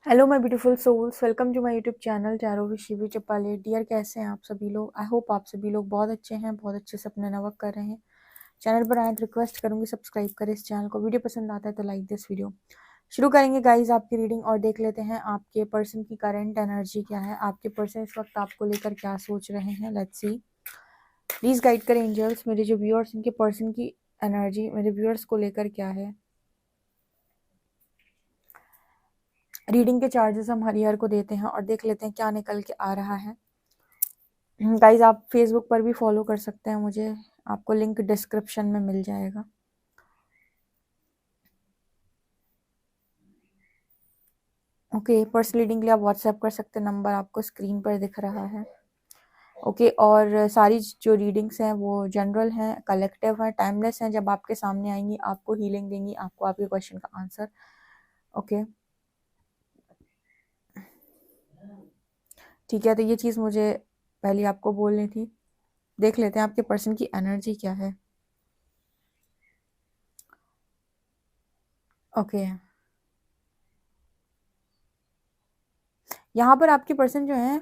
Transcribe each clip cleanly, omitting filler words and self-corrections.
Hello my beautiful souls, welcome to my YouTube channel tarot with Shivi Chapale. Dear, कैसे हैं आप सभी लोग? आई होप आप सभी लोग बहुत अच्छे हैं, बहुत अच्छे से अपना वर्क कर रहे हैं। चैनल पर आए तो रिक्वेस्ट करूंगी सब्सक्राइब करें इस चैनल को। वीडियो पसंद आता है तो लाइक दिस वीडियो। शुरू करेंगे गाइज आपकी रीडिंग और देख लेते हैं आपके पर्सन की करंट एनर्जी क्या है। आपके पर्सन इस वक्त आपको लेकर क्या सोच रहे हैं। Let's see. प्लीज गाइड करें एंजल्स, मेरे जो व्यूअर्स इनके पर्सन की एनर्जी मेरे व्यूअर्स को लेकर क्या है। रीडिंग के चार्जेस हम हरिहर को देते हैं और देख लेते हैं क्या निकल के आ रहा है। गाइज आप फेसबुक पर भी फॉलो कर सकते हैं मुझे, आपको लिंक डिस्क्रिप्शन में मिल जाएगा। ओके, पर्सनल रीडिंग के लिए आप व्हाट्सएप कर सकते हैं, नंबर आपको स्क्रीन पर दिख रहा है। ओके, और सारी जो रीडिंग्स हैं वो जनरल हैं, कलेक्टिव हैं, टाइमलेस हैं। जब आपके सामने आएंगी आपको हीलिंग देंगी, आपको आपके क्वेश्चन का आंसर। ओके, ठीक है, तो ये चीज़ मुझे पहले आपको बोलनी थी। देख लेते हैं आपके पर्सन की एनर्जी क्या है। ओके, यहाँ पर आपके पर्सन जो है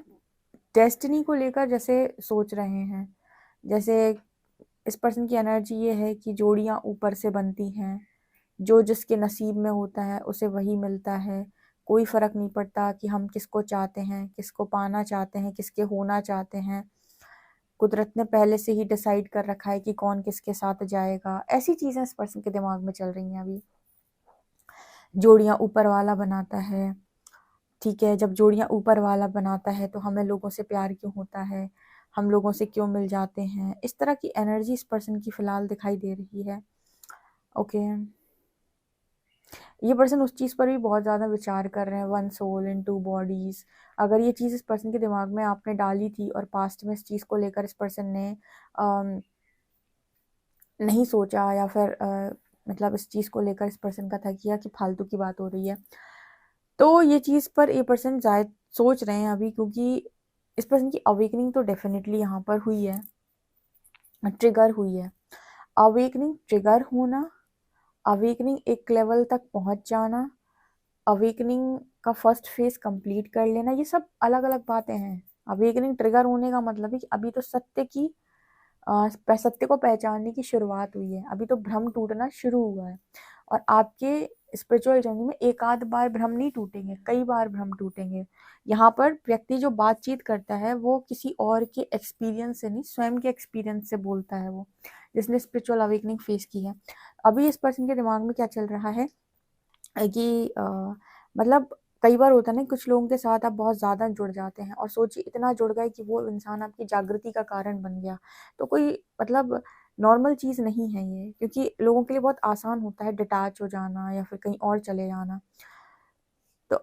डेस्टिनी को लेकर जैसे सोच रहे हैं। जैसे इस पर्सन की एनर्जी ये है कि जोड़ियाँ ऊपर से बनती हैं, जो जिसके नसीब में होता है उसे वही मिलता है। कोई फ़र्क नहीं पड़ता कि हम किसको चाहते हैं, किसको पाना चाहते हैं, किसके होना चाहते हैं। कुदरत ने पहले से ही डिसाइड कर रखा है कि कौन किसके साथ जाएगा। ऐसी चीज़ें इस पर्सन के दिमाग में चल रही हैं अभी। जोड़ियाँ ऊपर वाला बनाता है, ठीक है। जब जोड़ियाँ ऊपर वाला बनाता है तो हमें लोगों से प्यार क्यों होता है, हम लोगों से क्यों मिल जाते हैं। इस तरह की एनर्जी इस पर्सन की फ़िलहाल दिखाई दे रही है। ओके, ये पर्सन उस चीज़ पर भी बहुत ज़्यादा विचार कर रहे हैं, one soul in two bodies. अगर ये चीज़ इस पर्सन के दिमाग में आपने डाली थी और पास्ट में इस चीज़ को लेकर इस पर्सन ने नहीं सोचा, या फिर मतलब इस चीज़ को लेकर इस पर्सन का था किया कि फालतू की बात हो रही है, तो ये चीज़ पर ये पर्सन शायद सोच रहे हैं अभी, क्योंकि इस पर्सन की अवेकनिंग तो डेफिनेटली यहाँ पर हुई है, ट्रिगर हुई है। अवेकनिंग, ट्रिगर होना, अवेकनिंग एक लेवल तक पहुँच जाना, अवेकनिंग का फर्स्ट फेज कंप्लीट कर लेना, ये सब अलग अलग बातें हैं। अवेकनिंग ट्रिगर होने का मतलब है कि अभी तो सत्य की सत्य को पहचानने की शुरुआत हुई है, अभी तो भ्रम टूटना शुरू हुआ है। और आपके स्पिरिचुअल जर्नी में एक आध बार भ्रम नहीं टूटेंगे, कई बार भ्रम टूटेंगे। यहाँ पर व्यक्ति जो बातचीत करता है वो किसी और के एक्सपीरियंस से नहीं, स्वयं के एक्सपीरियंस से बोलता है, वो जिसने स्पिरिचुअल अवेकनिंग फेस की है। अभी इस पर्सन के दिमाग में क्या चल रहा है कि मतलब कई बार होता है ना, कुछ लोगों के साथ आप बहुत ज़्यादा जुड़ जाते हैं और सोचिए इतना जुड़ गए कि वो इंसान आपकी जागृति का कारण बन गया। तो कोई मतलब नॉर्मल चीज़ नहीं है ये, क्योंकि लोगों के लिए बहुत आसान होता है डिटैच हो जाना या फिर कहीं और चले जाना। तो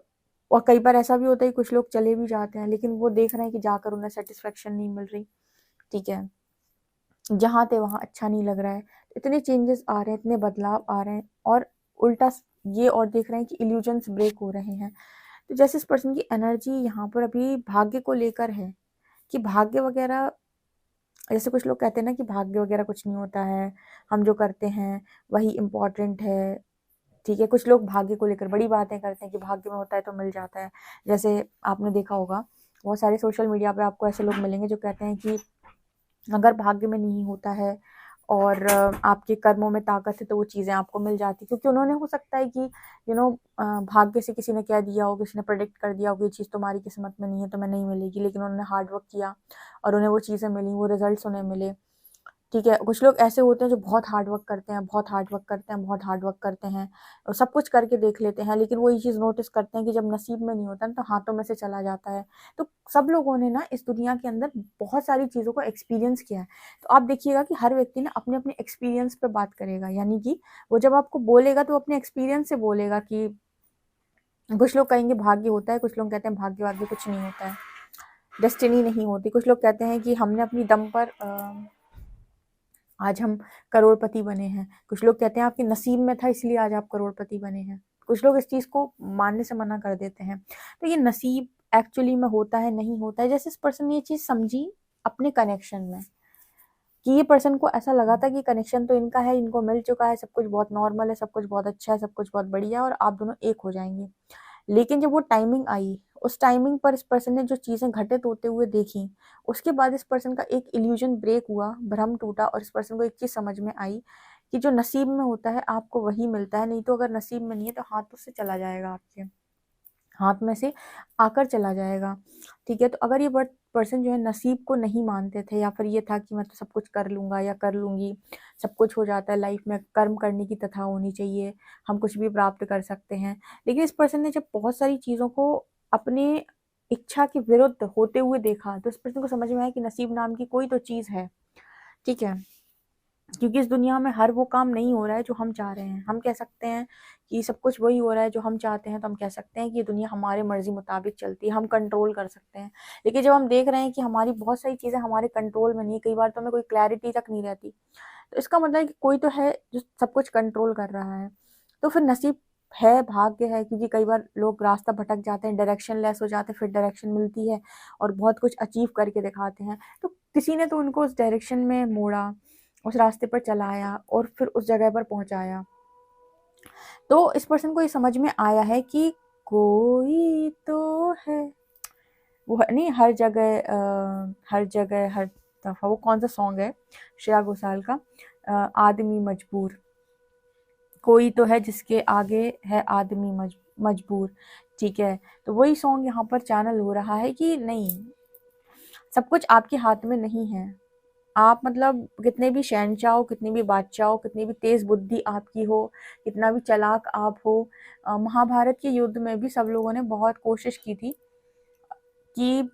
और कई बार ऐसा भी होता है कि कुछ लोग चले भी जाते हैं लेकिन वो देख रहे हैं कि जाकर उन्हें सेटिस्फेक्शन नहीं मिल रही, ठीक है, जहाँ थे वहाँ अच्छा नहीं लग रहा है। इतने चेंजेस आ रहे हैं, इतने बदलाव आ रहे हैं, और उल्टा ये और देख रहे हैं कि इल्यूजन्स ब्रेक हो रहे हैं। तो जैसे इस पर्सन की एनर्जी यहाँ पर अभी भाग्य को लेकर है कि भाग्य वगैरह, जैसे कुछ लोग कहते हैं ना कि भाग्य वगैरह कुछ नहीं होता है, हम जो करते हैं वही इम्पोर्टेंट है, ठीक है। कुछ लोग भाग्य को लेकर बड़ी बातें करते हैं कि भाग्य में होता है तो मिल जाता है। जैसे आपने देखा होगा बहुत सारे सोशल मीडिया पे आपको ऐसे लोग मिलेंगे जो कहते हैं कि अगर भाग्य में नहीं होता है और आपके कर्मों में ताकत है तो वो चीज़ें आपको मिल जाती, क्योंकि उन्होंने हो सकता है कि भाग्य से किसी ने कह दिया हो, किसी ने प्रेडिक्ट कर दिया हो कि ये चीज़ तुम्हारी किस्मत में नहीं है, तुम्हें नहीं मिलेगी, लेकिन उन्होंने हार्ड वर्क किया और उन्हें वो चीज़ें मिली, वो रिजल्ट्स उन्हें मिले, ठीक है। कुछ लोग ऐसे होते हैं जो बहुत हार्ड वर्क करते हैं, बहुत हार्ड वर्क करते हैं, बहुत हार्ड वर्क करते हैं और सब कुछ करके देख लेते हैं, लेकिन वो ये चीज़ नोटिस करते हैं कि जब नसीब में नहीं होता ना तो हाथों में से चला जाता है। तो सब लोगों ने ना इस दुनिया के अंदर बहुत सारी चीज़ों को एक्सपीरियंस किया है। तो आप देखिएगा कि हर व्यक्ति ना अपने अपने एक्सपीरियंस पे बात करेगा, यानी कि वो जब आपको बोलेगा तो अपने एक्सपीरियंस से बोलेगा। कि कुछ लोग कहेंगे भाग्य होता है, कुछ लोग कहते हैं भाग्य वाग्य कुछ नहीं होता है, डेस्टिनी नहीं होती। कुछ लोग कहते हैं कि हमने अपनी दम पर आज हम करोड़पति बने हैं। कुछ लोग कहते हैं आपके नसीब में था इसलिए आज आप करोड़पति बने हैं। कुछ लोग इस चीज़ को मानने से मना कर देते हैं। तो ये नसीब एक्चुअली में होता है, नहीं होता है। जैसे इस पर्सन ने ये चीज़ समझी अपने कनेक्शन में, कि ये पर्सन को ऐसा लगा था कि कनेक्शन तो इनका है, इनको मिल चुका है, सब कुछ बहुत नॉर्मल है, सब कुछ बहुत अच्छा है, सब कुछ बहुत बढ़िया है और आप दोनों एक हो जाएंगे। लेकिन जब वो टाइमिंग आई, उस टाइमिंग पर इस पर्सन ने जो चीज़ें घटित होते हुए देखी, उसके बाद इस पर्सन का एक इल्यूजन ब्रेक हुआ, भ्रम टूटा और इस पर्सन को एक चीज़ समझ में आई कि जो नसीब में होता है आपको वही मिलता है, नहीं तो अगर नसीब में नहीं है तो हाथों से चला जाएगा, आपके हाथ में से आकर चला जाएगा। ठीक है, तो अगर ये पर्सन जो है नसीब को नहीं मानते थे, या फिर ये था कि मैं तो सब कुछ कर लूँगा या कर लूँगी, सब कुछ हो जाता है लाइफ में, कर्म करने की तथा होनी चाहिए, हम कुछ भी प्राप्त कर सकते हैं। लेकिन इस पर्सन ने जब बहुत सारी चीज़ों को अपने इच्छा के विरुद्ध होते हुए देखा, तो इस पर्सन को समझ में आया कि नसीब नाम की कोई तो चीज़ है। ठीक है, क्योंकि इस दुनिया में हर वो काम नहीं हो रहा है जो हम चाह रहे हैं। हम कह सकते हैं कि सब कुछ वही हो रहा है जो हम चाहते हैं, तो हम कह सकते हैं कि ये दुनिया हमारे मर्जी मुताबिक चलती है, हम कंट्रोल कर सकते हैं। लेकिन जब हम देख रहे हैं कि हमारी बहुत सारी चीज़ें हमारे कंट्रोल में नहीं है, कई बार तो हमें कोई क्लैरिटी तक नहीं रहती, तो इसका मतलब है कि कोई तो है जो सब कुछ कंट्रोल कर रहा है। तो फिर नसीब है, भाग्य है, क्योंकि कई बार लोग रास्ता भटक जाते हैं, डायरेक्शन लेस हो जाते हैं, फिर डायरेक्शन मिलती है और बहुत कुछ अचीव करके दिखाते हैं। तो किसी ने तो उनको उस डायरेक्शन में मोड़ा, उस रास्ते पर चलाया और फिर उस जगह पर पहुंचाया। तो इस पर्सन को ये समझ में आया है कि कोई तो है, वो नहीं हर जगह हर दफा, वो कौन सा सॉन्ग है श्रेया घोषाल का, आदमी मजबूर, कोई तो है जिसके आगे है आदमी मजबूर। ठीक है, तो वही सॉन्ग यहाँ पर चैनल हो रहा है कि नहीं, सब कुछ आपके हाथ में नहीं है। आप मतलब कितने भी शहंशाह हो, कितनी भी बादशाह हो, कितनी भी तेज बुद्धि आपकी हो, कितना भी चालाक आप हो, महाभारत के युद्ध में भी सब लोगों ने बहुत कोशिश की थी कि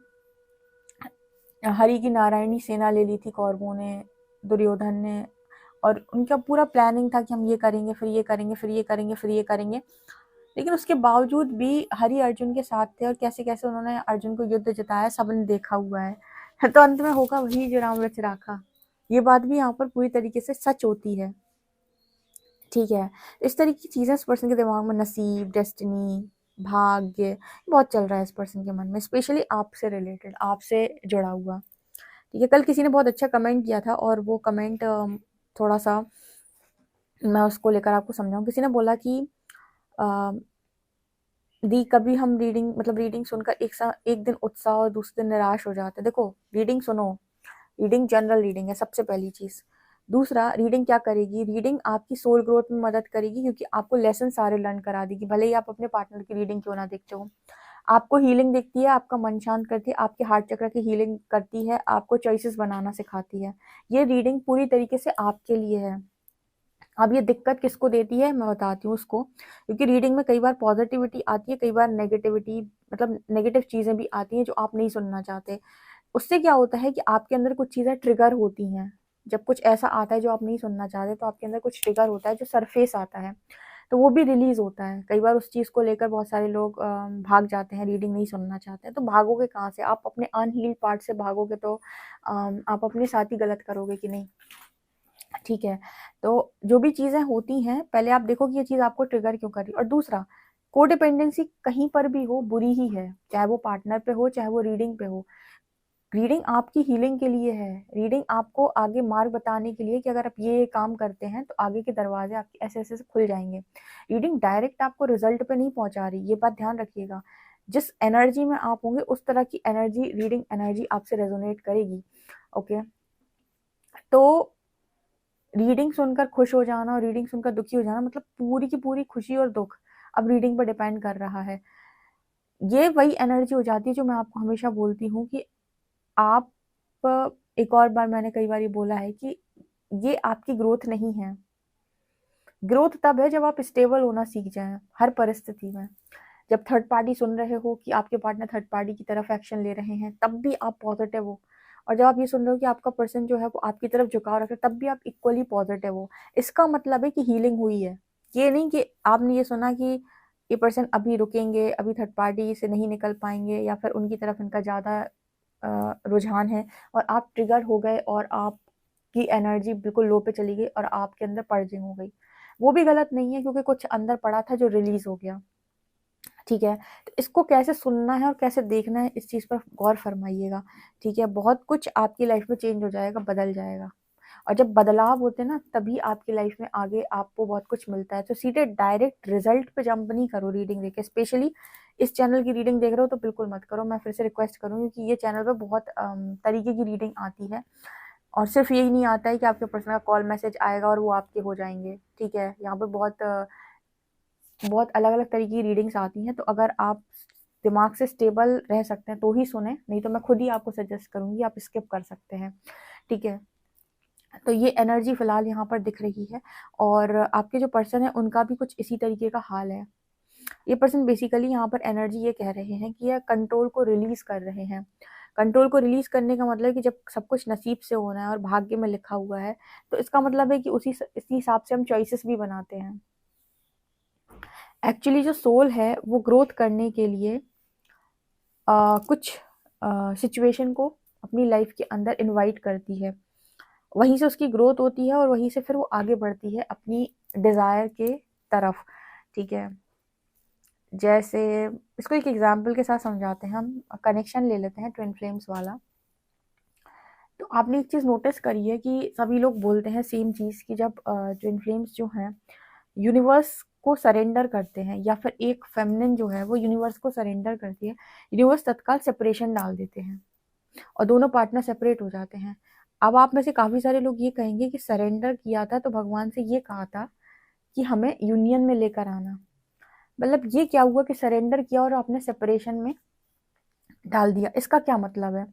हरि की नारायणी सेना ले ली थी कौरवों ने, दुर्योधन ने, और उनका पूरा प्लानिंग था कि हम ये करेंगे, फिर ये करेंगे, फिर ये करेंगे, फिर ये करेंगे। लेकिन उसके बावजूद भी हरि अर्जुन के साथ थे और कैसे कैसे उन्होंने अर्जुन को युद्ध जिताया, सबने देखा हुआ है। तो अंत में होगा वही जो राम रच राखा। ये बात भी यहाँ पर पूरी तरीके से सच होती है। ठीक है, इस तरह की चीज़ें इस पर्सन के दिमाग में, नसीब, डेस्टिनी, भाग्य, बहुत चल रहा है इस पर्सन के मन में, स्पेशली आपसे रिलेटेड, आपसे जुड़ा हुआ। ठीक है, कल किसी ने बहुत अच्छा कमेंट किया था और वो कमेंट थोड़ा सा मैं उसको लेकर आपको समझाऊं। किसी ने बोला कि दी कभी हम रीडिंग सुनकर एक दिन उत्साह और दूसरे दिन निराश हो जाते हैं। देखो, रीडिंग सुनो, रीडिंग जनरल रीडिंग है सबसे पहली चीज़। दूसरा, रीडिंग क्या करेगी, रीडिंग आपकी सोल ग्रोथ में मदद करेगी, क्योंकि आपको लेसन सारे लर्न करा देगी। भले ही आप अपने पार्टनर की रीडिंग क्यों ना देखते हो, आपको हीलिंग देखती है, आपका मन शांत करती है, आपके हार्ट चक्र की हीलिंग करती है, आपको चॉइसेस बनाना सिखाती है। ये रीडिंग पूरी तरीके से आपके लिए है। अब ये दिक्कत किसको देती है मैं बताती हूँ उसको, क्योंकि रीडिंग में कई बार पॉजिटिविटी आती है, कई बार नेगेटिविटी, मतलब नेगेटिव चीज़ें भी आती हैं जो आप नहीं सुनना चाहते। उससे क्या होता है कि आपके अंदर कुछ चीज़ें ट्रिगर होती हैं। जब कुछ ऐसा आता है जो आप नहीं सुनना चाहते, तो आपके अंदर कुछ ट्रिगर होता है जो सरफेस आता है, तो वो भी रिलीज होता है। कई बार उस चीज़ को लेकर बहुत सारे लोग भाग जाते हैं, रीडिंग नहीं सुनना चाहते हैं। तो भागोगे कहाँ से, आप अपने अनहील्ड पार्ट से भागोगे तो आप अपने साथ ही गलत करोगे कि नहीं। ठीक है, तो जो भी चीज़ें होती हैं पहले आप देखो कि ये चीज़ आपको ट्रिगर क्यों कर रही है। और दूसरा, कोडिपेंडेंसी कहीं पर भी हो बुरी ही है, चाहे वो पार्टनर पे हो, चाहे वो रीडिंग पे हो। रीडिंग आपकी हीलिंग के लिए है, रीडिंग आपको आगे मार्ग बताने के लिए कि अगर आप ये काम करते हैं तो आगे के दरवाजे आपके ऐसे ऐसे खुल जाएंगे। रीडिंग डायरेक्ट आपको रिजल्ट पे नहीं पहुंचा रही, ये बात ध्यान रखिएगा। जिस एनर्जी में आप होंगे उस तरह की एनर्जी, रीडिंग एनर्जी आपसे रेजोनेट करेगी। ओके, तो रीडिंग सुनकर खुश हो जाना और रीडिंग सुनकर दुखी हो जाना, मतलब पूरी की पूरी खुशी और दुख अब रीडिंग पर डिपेंड कर रहा है। ये वही एनर्जी हो जाती है जो मैं आपको हमेशा बोलती हूँ कि आप, एक और बार मैंने कई बार ये बोला है कि ये आपकी ग्रोथ नहीं है। ग्रोथ तब है जब आप स्टेबल होना सीख जाएं हर परिस्थिति में। जब थर्ड पार्टी सुन रहे हो कि आपके पार्टनर थर्ड पार्टी की तरफ एक्शन ले रहे हैं, तब भी आप पॉजिटिव हो। और जब आप ये सुन रहे हो कि आपका पर्सन जो है वो आपकी तरफ झुकाव रख रहा है, तब भी आप इक्वली पॉजिटिव हो। इसका मतलब है कि हीलिंग हुई है। ये नहीं कि आपने ये सुना कि ये पर्सन अभी रुकेंगे, अभी थर्ड पार्टी से नहीं निकल पाएंगे, या फिर उनकी तरफ इनका ज़्यादा रुझान है, और आप ट्रिगर हो गए और आपकी एनर्जी बिल्कुल लो पे चली गई और आपके अंदर पर्जिंग हो गई। वो भी गलत नहीं है, क्योंकि कुछ अंदर पड़ा था जो रिलीज हो गया। ठीक है, तो इसको कैसे सुनना है और कैसे देखना है, इस चीज़ पर गौर फरमाइएगा। ठीक है, बहुत कुछ आपकी लाइफ में चेंज हो जाएगा, बदल जाएगा। और जब बदलाव होते हैं ना, तभी आपकी लाइफ में आगे आपको बहुत कुछ मिलता है। तो सीधे डायरेक्ट रिजल्ट पे जंप नहीं करो रीडिंग देख के। स्पेशली इस चैनल की रीडिंग देख रहे हो तो बिल्कुल मत करो, मैं फिर से रिक्वेस्ट करूँगी कि ये चैनल पे बहुत तरीके की रीडिंग आती है, और सिर्फ यही नहीं आता है कि आपके पर्सन का कॉल मैसेज आएगा और वो आपके हो जाएंगे। ठीक है, यहाँ पे बहुत अलग अलग तरीके की रीडिंग्स आती हैं। तो अगर आप दिमाग से स्टेबल रह सकते हैं तो ही सुने, नहीं तो मैं खुद ही आपको सजेस्ट करूंगी, आप स्किप कर सकते हैं। ठीक है, तो ये एनर्जी फिलहाल यहाँ पर दिख रही है, और आपके जो पर्सन है उनका भी कुछ इसी तरीके का हाल है। ये पर्सन बेसिकली यहाँ पर एनर्जी ये कह रहे हैं कि यह कंट्रोल को रिलीज कर रहे हैं। कंट्रोल को रिलीज करने का मतलब कि जब सब कुछ नसीब से होना है और भाग्य में लिखा हुआ है, तो इसका मतलब है कि इसी हिसाब से हम चॉइसेस भी बनाते हैं। एक्चुअली जो सोल है वो ग्रोथ करने के लिए कुछ सिचुएशन को अपनी लाइफ के अंदर इनवाइट करती है, वहीं से उसकी ग्रोथ होती है और वहीं से फिर वो आगे बढ़ती है अपनी डिज़ायर के तरफ। ठीक है, जैसे इसको एक एग्जांपल के साथ समझाते हैं, हम कनेक्शन ले लेते हैं ट्विन फ्लेम्स वाला। तो आपने एक चीज़ नोटिस करी है कि सभी लोग बोलते हैं सेम चीज़ कि जब ट्विन फ्लेम्स जो हैं यूनिवर्स को सरेंडर करते हैं, या फिर एक फेमिनिन जो है वो यूनिवर्स को सरेंडर करती है, यूनिवर्स तत्काल सेपरेशन डाल देते हैं और दोनों पार्टनर सेपरेट हो जाते हैं। अब आप में से काफ़ी सारे लोग ये कहेंगे कि सरेंडर किया था तो भगवान से ये कहा था कि हमें यूनियन में लेकर आना। मतलब ये क्या हुआ कि सरेंडर किया और आपने सेपरेशन में डाल दिया। इसका क्या मतलब है?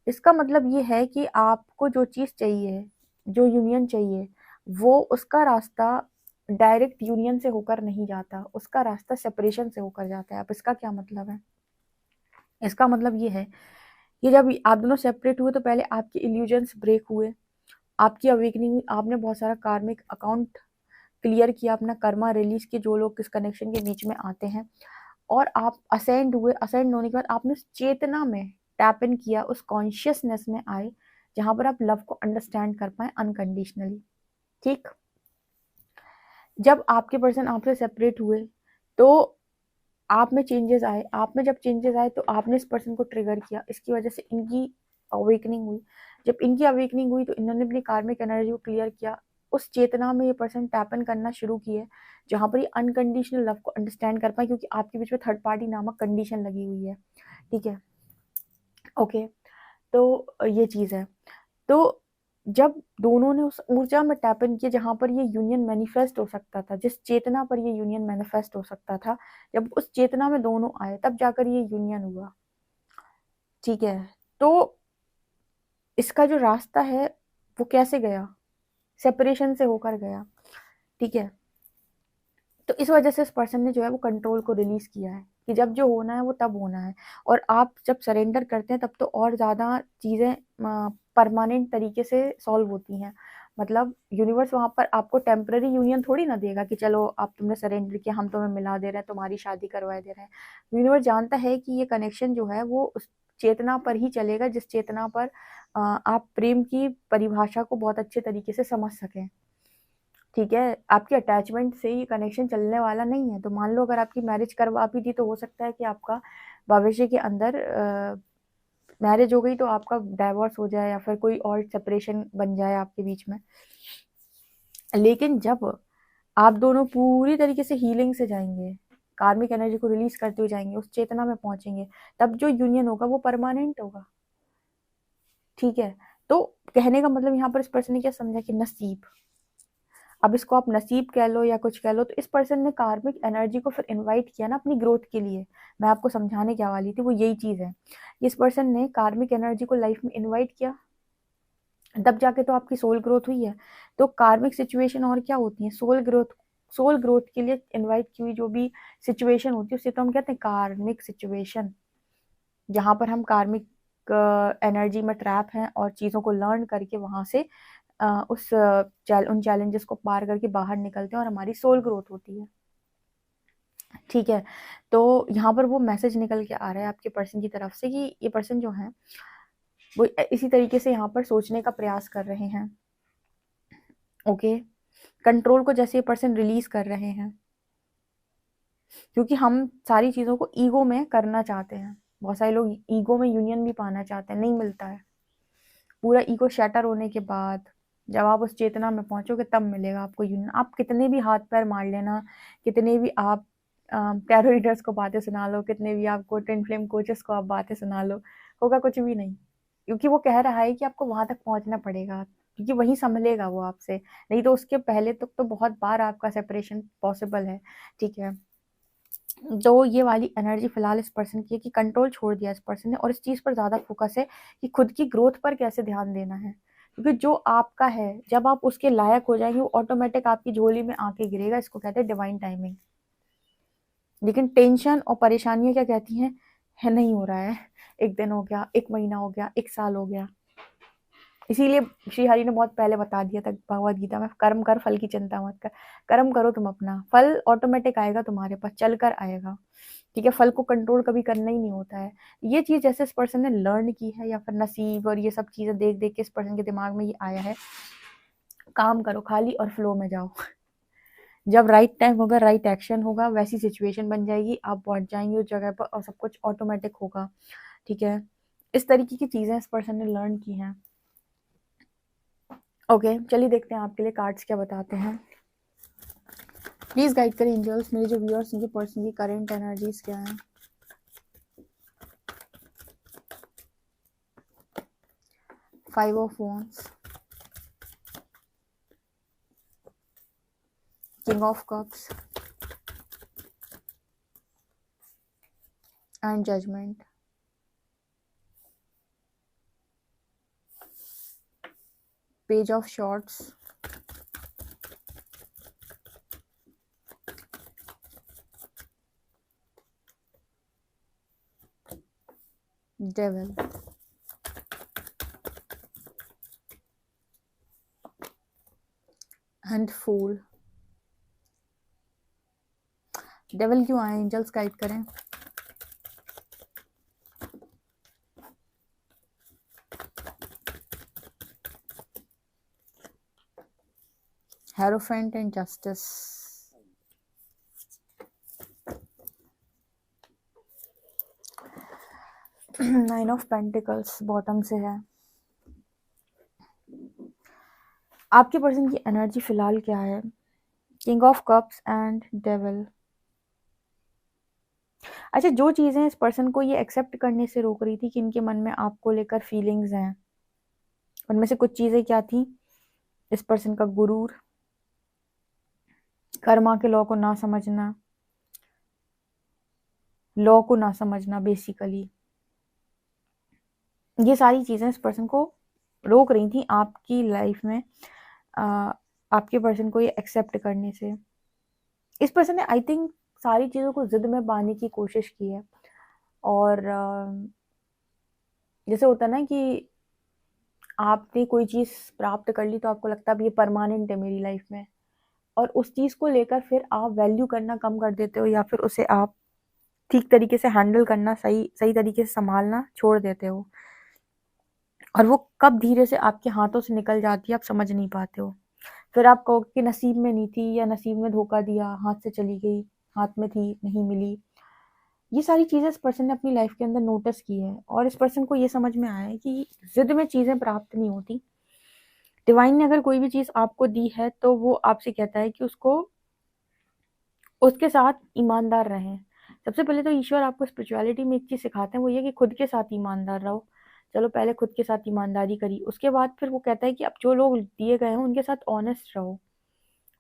इसका मतलब ये है कि आपको जो चीज़ चाहिए, जो यूनियन चाहिए, वो उसका रास्ता डायरेक्ट यूनियन से होकर नहीं जाता, उसका रास्ता सेपरेशन से होकर जाता है। अब इसका क्या मतलब है? इसका मतलब ये है कि जब आप दोनों सेपरेट हुए तो पहले आपके इल्यूजन्स ब्रेक हुए, आपकी अवेकनिंग हुई, आपने बहुत सारा कार्मिक अकाउंट क्लियर किया, अपना कर्मा रिलीज किया जो लोग इस कनेक्शन के बीच में आते हैं, और आप असेंड हुए। असेंड होने के बाद आपने उस चेतना में टैप इन किया, उस कॉन्शियसनेस में आए जहां पर आप लव को अंडरस्टैंड कर पाए अनकंडीशनली। ठीक, जब आपके पर्सन आपसे सेपरेट हुए तो आप में चेंजेस आए। आप में जब चेंजेस आए तो आपने इस पर्सन को ट्रिगर किया, इसकी वजह से इनकी अवेकनिंग हुई। जब इनकी अवेकनिंग हुई तो इन्होंने अपनी कार्मिक एनर्जी को क्लियर किया, उस चेतना में ये पर्सन टैपन करना शुरू किए जहां पर ये अनकंडीशनल लव को अंडरस्टैंड कर पाए, क्योंकि आपके बीच में थर्ड पार्टी नामक कंडीशन लगी हुई है। ठीक है, ओके, तो ये चीज़ है। तो जब दोनों ने उस ऊर्जा में टैप इन किया जहां पर ये यूनियन मैनिफेस्ट हो सकता था, जिस चेतना पर ये यूनियन मैनिफेस्ट हो सकता था, जब उस चेतना में दोनों आए तब जाकर ये यूनियन हुआ। ठीक है, तो इसका जो रास्ता है वो कैसे गया? सेपरेशन से होकर गया। ठीक है, तो इस वजह से इस पर्सन ने जो है वो कंट्रोल को रिलीज किया है कि जब जो होना है वो तब होना है। और आप जब सरेंडर करते हैं तब तो और ज़्यादा चीज़ें परमानेंट तरीके से सॉल्व होती हैं। मतलब यूनिवर्स वहाँ पर आपको टेम्पररी यूनियन थोड़ी ना देगा कि चलो आप तुमने सरेंडर किया, हम तुम्हें मिला दे रहे हैं, तुम्हारी शादी करवा दे रहे हैं। यूनिवर्स जानता है कि ये कनेक्शन जो है वो उस चेतना पर ही चलेगा जिस चेतना पर आप प्रेम की परिभाषा को बहुत अच्छे तरीके से समझ सकें। ठीक है, आपकी अटैचमेंट से ये कनेक्शन चलने वाला नहीं है। तो मान लो अगर आपकी मैरिज करवा भी दी तो हो सकता है कि आपका भविष्य के अंदर मैरिज हो गई तो आपका डाइवोर्स हो जाए या फिर कोई और सेपरेशन बन जाए आपके बीच में। लेकिन जब आप दोनों पूरी तरीके से हीलिंग से जाएंगे, कार्मिक एनर्जी को रिलीज करते हुए जाएंगे, उस चेतना में पहुंचेंगे, तब जो यूनियन होगा वो परमानेंट होगा। ठीक है, तो कहने का मतलब यहाँ पर इस पर्सन ने क्या समझा कि नसीब, अब इसको आप नसीब कह लो या कुछ कह लो, तो इस पर्सन ने कार्मिक एनर्जी को फिर इनवाइट किया ना अपनी ग्रोथ के लिए। मैं आपको समझाने क्या वाली थी वो यही चीज है। इस पर्सन ने कार्मिक एनर्जी को लाइफ में इनवाइट किया, तब जाके तो आपकी सोल ग्रोथ हुई है। तो कार्मिक सिचुएशन और क्या होती है? सोल ग्रोथ के लिए इनवाइट की हुई जो भी सिचुएशन होती है उसे तो हम कहते हैं कार्मिक सिचुएशन, जहाँ पर हम कार्मिक एनर्जी में ट्रैप हैं और चीज़ों को लर्न करके वहां से उन चैलेंजेस को पार करके बाहर निकलते हैं और हमारी सोल ग्रोथ होती है। ठीक है, तो यहाँ पर वो मैसेज निकल के आ रहा है आपके पर्सन की तरफ से कि ये पर्सन जो है वो इसी तरीके से यहाँ पर सोचने का प्रयास कर रहे हैं। ओके, कंट्रोल को जैसे ये पर्सन रिलीज कर रहे हैं, क्योंकि हम सारी चीज़ों को ईगो में करना चाहते हैं। बहुत सारे लोग ईगो में यूनियन भी पाना चाहते हैं, नहीं मिलता है। पूरा ईगो शैटर होने के बाद जब आप उस चेतना में पहुंचोगे तब मिलेगा आपको यूनियन। आप कितने भी हाथ पैर मार लेना, कितने भी आप टैरो रीडर्स को बातें सुना लो, कितने भी आपको ट्विन फ्लेम कोचेस को आप बातें सुना लो, होगा कुछ भी नहीं। क्योंकि वो कह रहा है कि आपको वहां तक पहुंचना पड़ेगा, क्योंकि वही संभलेगा वो आपसे। नहीं तो उसके पहले तक तो बहुत बार आपका सेपरेशन पॉसिबल है। ठीक है, जो ये वाली एनर्जी फिलहाल इस पर्सन की है कि कंट्रोल छोड़ दिया इस पर्सन ने, और इस चीज पर ज्यादा फोकस है कि खुद की ग्रोथ पर कैसे ध्यान देना है। क्योंकि जो आपका है, जब आप उसके लायक हो जाएंगे, वो ऑटोमेटिक आपकी झोली में आके गिरेगा। इसको कहते हैं डिवाइन टाइमिंग। लेकिन टेंशन और परेशानियां क्या कहती हैं, है नहीं हो रहा है, एक दिन हो गया, एक महीना हो गया, एक साल हो गया। इसीलिए श्री हरि ने बहुत पहले बता दिया था भगवत गीता में, कर्म कर फल की चिंता मत कर। कर्म करो तुम अपना, फल ऑटोमेटिक आएगा तुम्हारे पास, चल कर आएगा। ठीक है, फल को कंट्रोल कभी करना ही नहीं होता है। ये चीज जैसे इस पर्सन ने लर्न की है, या फिर नसीब और ये सब चीजें देख देख के इस पर्सन के दिमाग में ये आया है, काम करो खाली और फ्लो में जाओ। जब राइट टाइम होगा, राइट एक्शन होगा, वैसी सिचुएशन बन जाएगी, आप पहुंच जाएंगे उस जगह पर और सब कुछ ऑटोमेटिक होगा। ठीक है, इस तरीके की चीजें इस पर्सन ने लर्न की हैं। ओके, चलिए देखते हैं आपके लिए कार्ड्स क्या बताते हैं। प्लीज गाइड करें एंजल्स, मेरे जो व्यूअर्स उनके पर्सन की करंट एनर्जीज क्या है। Five of wands, king of cups and judgement. Page of swords, devil, and fool. Devil क्यों आए, एंजल्स गाइड करें। Hierophant and justice. Nine of pentacles bottom से है। आपके पर्सन की एनर्जी फिलहाल क्या है, king of cups and devil. अच्छा, जो चीजें इस पर्सन को ये एक्सेप्ट करने से रोक रही थी कि इनके मन में आपको लेकर फीलिंग्स हैं, उनमें से कुछ चीजें क्या थी, इस पर्सन का गुरूर, कर्मा के लॉ को ना समझना, लॉ को ना समझना बेसिकली। ये सारी चीजें इस पर्सन को रोक रही थी आपकी लाइफ में आपके पर्सन को ये एक्सेप्ट करने से। इस पर्सन ने आई थिंक सारी चीजों को जिद में बांधने की कोशिश की है। और जैसे होता है ना कि आपने कोई चीज प्राप्त कर ली तो आपको लगता है अब ये परमानेंट है मेरी लाइफ में, और उस चीज को लेकर फिर आप वैल्यू करना कम कर देते हो, या फिर उसे आप ठीक तरीके से हैंडल करना, सही सही तरीके से संभालना छोड़ देते हो, और वो कब धीरे से आपके हाथों से निकल जाती है आप समझ नहीं पाते हो। फिर आप कहोगे कि नसीब में नहीं थी, या नसीब ने धोखा दिया, हाथ से चली गई, हाथ में थी नहीं मिली। ये सारी चीजें इस पर्सन ने अपनी लाइफ के अंदर नोटिस की है, और इस पर्सन को ये समझ में आया है कि जिद में चीजें प्राप्त नहीं होती। डिवाइन ने अगर कोई भी चीज आपको दी है तो वो आपसे कहता है कि उसको उसके साथ ईमानदार रहें। सबसे पहले तो ईश्वर आपको स्पिरिचुअलिटी में एक चीज सिखाते हैं, वो ये कि खुद के साथ ईमानदार रहो। चलो पहले खुद के साथ ईमानदारी करी, उसके बाद फिर वो कहता है कि अब जो लोग दिए गए हैं उनके साथ ऑनेस्ट रहो।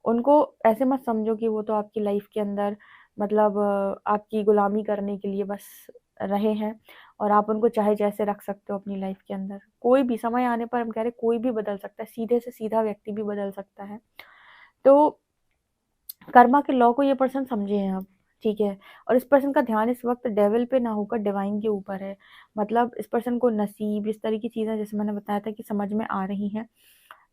उनको ऐसे मत समझो कि वो तो आपकी लाइफ के अंदर मतलब आपकी गुलामी करने के लिए बस रहे हैं, और आप उनको चाहे जैसे रख सकते हो अपनी लाइफ के अंदर। कोई भी समय आने पर हम कह रहे कोई भी बदल सकता है, सीधे से सीधा व्यक्ति भी बदल सकता है। तो कर्मा के लॉ को ये पर्सन समझे हैं अब। ठीक है, और इस पर्सन का ध्यान इस वक्त डेविल पे ना होकर डिवाइन के ऊपर है। मतलब इस पर्सन को नसीब, इस तरह की चीजें जैसे मैंने बताया था कि समझ में आ रही हैं।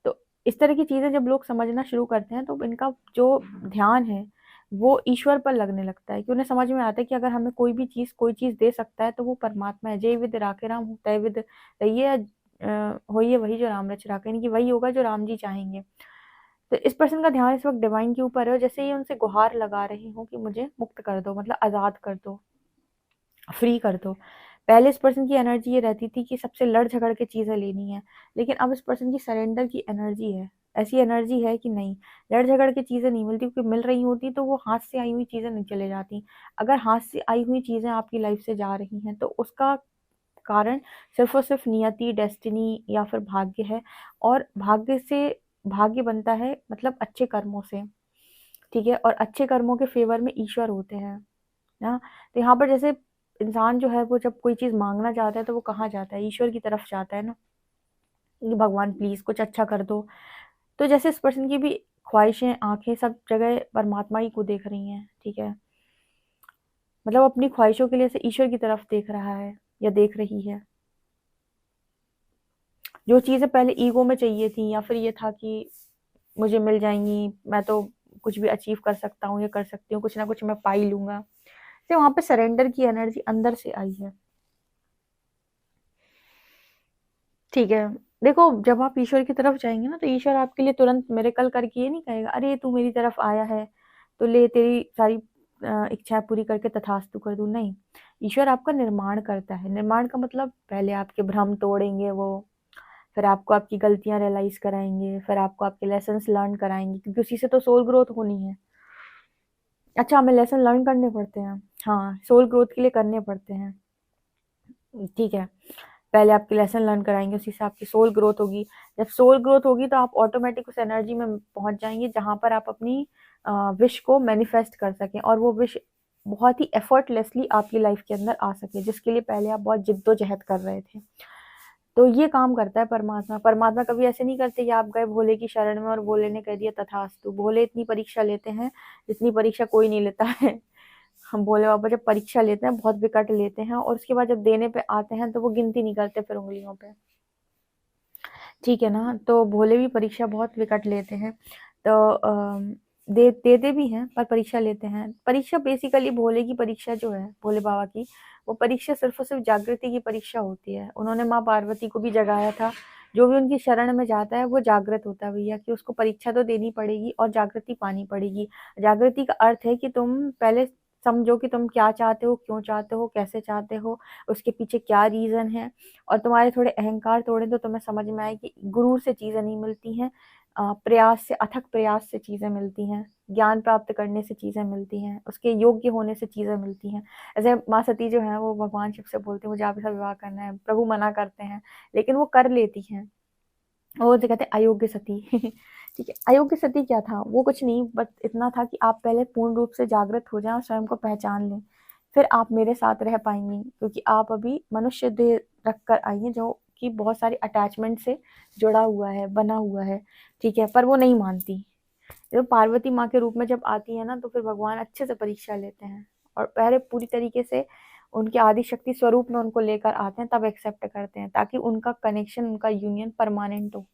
तो इस तरह की चीजें जब लोग समझना शुरू करते हैं तो इनका जो ध्यान है वो ईश्वर पर लगने लगता है, कि उन्हें समझ में आता है कि अगर हमें कोई चीज दे सकता है तो वो परमात्मा है। जय विद राखे राम, तय विद रहिए, होइए वही जो राम रच राखे, यानी कि वही होगा जो राम जी चाहेंगे। तो इस पर्सन का ध्यान इस वक्त डिवाइन के ऊपर है, जैसे ये उनसे गुहार लगा रही हूँ कि मुझे मुक्त कर दो, मतलब आजाद कर दो, फ्री कर दो। पहले इस पर्सन की एनर्जी ये रहती थी कि सबसे लड़ झगड़ के चीज़ें लेनी है, लेकिन अब इस पर्सन की सरेंडर की एनर्जी है। ऐसी एनर्जी है कि नहीं, लड़ झगड़ के चीज़ें नहीं मिलती, क्योंकि मिल रही होती तो वो हाथ से आई हुई चीज़ें नहीं चले जाती। अगर हाथ से आई हुई चीज़ें आपकी लाइफ से जा रही हैं तो उसका कारण सिर्फ़ और सिर्फ़ नियति, डेस्टिनी या फिर भाग्य है। और भाग्य से भाग्य बनता है मतलब अच्छे कर्मों से, ठीक है? और अच्छे कर्मों के फ़ेवर में ईश्वर होते हैं, ना? तो यहाँ पर जैसे इंसान जो है वो जब कोई चीज़ माँगना चाहता है तो वो कहाँ जाता है? ईश्वर की तरफ जाता है ना, कि भगवान प्लीज़ कुछ अच्छा कर दो। तो जैसे इस पर्सन की भी ख्वाहिशें, आँखें सब जगह परमात्मा ही को देख रही हैं, ठीक है? मतलब अपनी ख्वाहिशों के लिए से ईश्वर की तरफ देख रहा है या देख रही है। जो चीज़ें पहले ईगो में चाहिए थी या फिर ये था कि मुझे मिल जाएँगी, मैं तो कुछ भी अचीव कर सकता हूँ या कर सकती हूँ, कुछ ना कुछ मैं पा ही लूँगा। तो वहाँ पे सरेंडर की एनर्जी अंदर से आई है। ठीक है। देखो, जब आप ईश्वर की तरफ जाएँगे ना तो ईश्वर आपके लिए तुरंत मिरेकल करके ये नहीं कहेगा, अरे तू मेरी तरफ आया है, तो ले तेरी सारी इच्छाएँ पूरी करके तथास्तु कर दूँ, नहीं। ईश्वर आपका निर्माण करता है। निर्माण का मतलब पहले आपके भ्रम तोड़ेंगे वो, फिर आपको आपकी गलतियाँ रियलाइज़ कराएँगे, फिर आपको आपके लेसन्स लर्न कराएँगे, क्योंकि उसी से तो सोल ग्रोथ होनी है। अच्छा, हमें लेसन लर्न करने पड़ते हैं। हाँ, सोल ग्रोथ के लिए करने पड़ते हैं। ठीक है। पहले आपके लेसन लर्न कराएँगे, उसी से आपकी सोल ग्रोथ होगी। जब सोल ग्रोथ होगी तो आप ऑटोमेटिक उस एनर्जी में पहुँच जाएँगे जहाँ पर आप अपनी विश को मैनिफेस्ट कर सकें, और वो विश बहुत ही एफर्टलेसली आपकी लाइफ के अंदर आ सके, जिसके लिए पहले आप बहुत जिद्दोजहद कर रहे थे। तो ये काम करता है परमात्मा। परमात्मा कभी ऐसे नहीं करते कि आप गए भोले की शरण में और भोले ने कह दिया तथास्तु। भोले इतनी परीक्षा लेते हैं जितनी परीक्षा कोई नहीं लेता है। हम भोले बाबा जब परीक्षा लेते हैं बहुत विकट लेते हैं, और उसके बाद जब देने पे आते हैं तो वो गिनती नहीं करते फिर उँगलियों पे। ठीक है ना? तो भोले भी परीक्षा बहुत विकट लेते हैं। तो देते भी हैं पर परीक्षा लेते हैं। परीक्षा बेसिकली भोले की परीक्षा जो है, भोले बाबा की, वो परीक्षा सिर्फ़ और सिर्फ़ जागृति की परीक्षा होती है। उन्होंने माँ पार्वती को भी जगाया था। जो भी उनकी शरण में जाता है वो जागृत होता है भैया, कि उसको परीक्षा तो देनी पड़ेगी और जागृति पानी पड़ेगी। जागृति का अर्थ है कि तुम पहले समझो कि तुम क्या चाहते हो, क्यों चाहते हो, कैसे चाहते हो, उसके पीछे क्या रीज़न है, और तुम्हारे थोड़े अहंकार तोड़े तो तुम्हें समझ में आए कि गुरूर से चीज़ें नहीं मिलती हैं, प्रयास से, अथक प्रयास से चीज़ें मिलती हैं, ज्ञान प्राप्त करने से चीज़ें मिलती हैं, उसके योग्य होने से चीज़ें मिलती हैं। ऐसे माँ सती जो हैं वो भगवान शिव से बोलती हैं मुझे आपके साथ विवाह करना है, प्रभु मना करते हैं, लेकिन वो कर लेती हैं। वो तो कहते हैं अयोग्य सती। ठीक है, अयोग्य सती क्या था? वो कुछ नहीं, बस इतना था कि आप पहले पूर्ण रूप से जागृत हो जाएँ और स्वयं को पहचान लें। फिर आप मेरे साथ रह पाएँगी, क्योंकि आप अभी मनुष्य देह रख कर आई हैं जो कि बहुत सारी अटैचमेंट से जुड़ा हुआ है, बना हुआ है, ठीक है? पर वो नहीं मानती। जब पार्वती माँ के रूप में जब आती है ना तो फिर भगवान अच्छे से परीक्षा लेते हैं और पहले पूरी तरीके से उनके आदि शक्ति स्वरूप में उनको लेकर आते हैं, तब एक्सेप्ट करते हैं, ताकि उनका कनेक्शन, उनका यूनियन परमानेंट हो।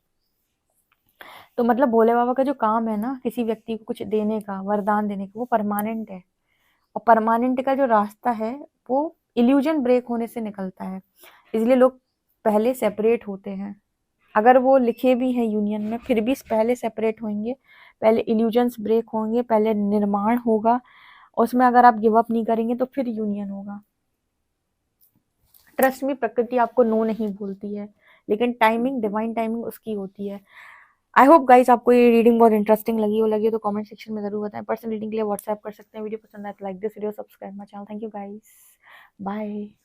तो मतलब भोले बाबा का जो काम है ना, किसी व्यक्ति को कुछ देने का, वरदान देने का, वो परमानेंट है। और परमानेंट का जो रास्ता है वो इल्यूजन ब्रेक होने से निकलता है। इसलिए लोग पहले सेपरेट होते हैं। अगर वो लिखे भी हैं यूनियन में, फिर भी पहले सेपरेट होंगे, पहले इल्यूजन्स ब्रेक होंगे, पहले निर्माण होगा, उसमें अगर आप गिव अप नहीं करेंगे तो फिर यूनियन होगा। ट्रस्ट में प्रकृति आपको नो नहीं बोलती है, लेकिन टाइमिंग, डिवाइन टाइमिंग उसकी होती है। आई होप गाइस आपको ये रीडिंग बहुत इंटरेस्टिंग लगी हो, लगी तो कमेंट सेक्शन में जरूर बताएं। पर्सनल रीडिंग के लिए व्हाट्सएप कर सकते हैं। वीडियो पसंद आए तो like this video, subscribe my channel. Thank you guys, bye.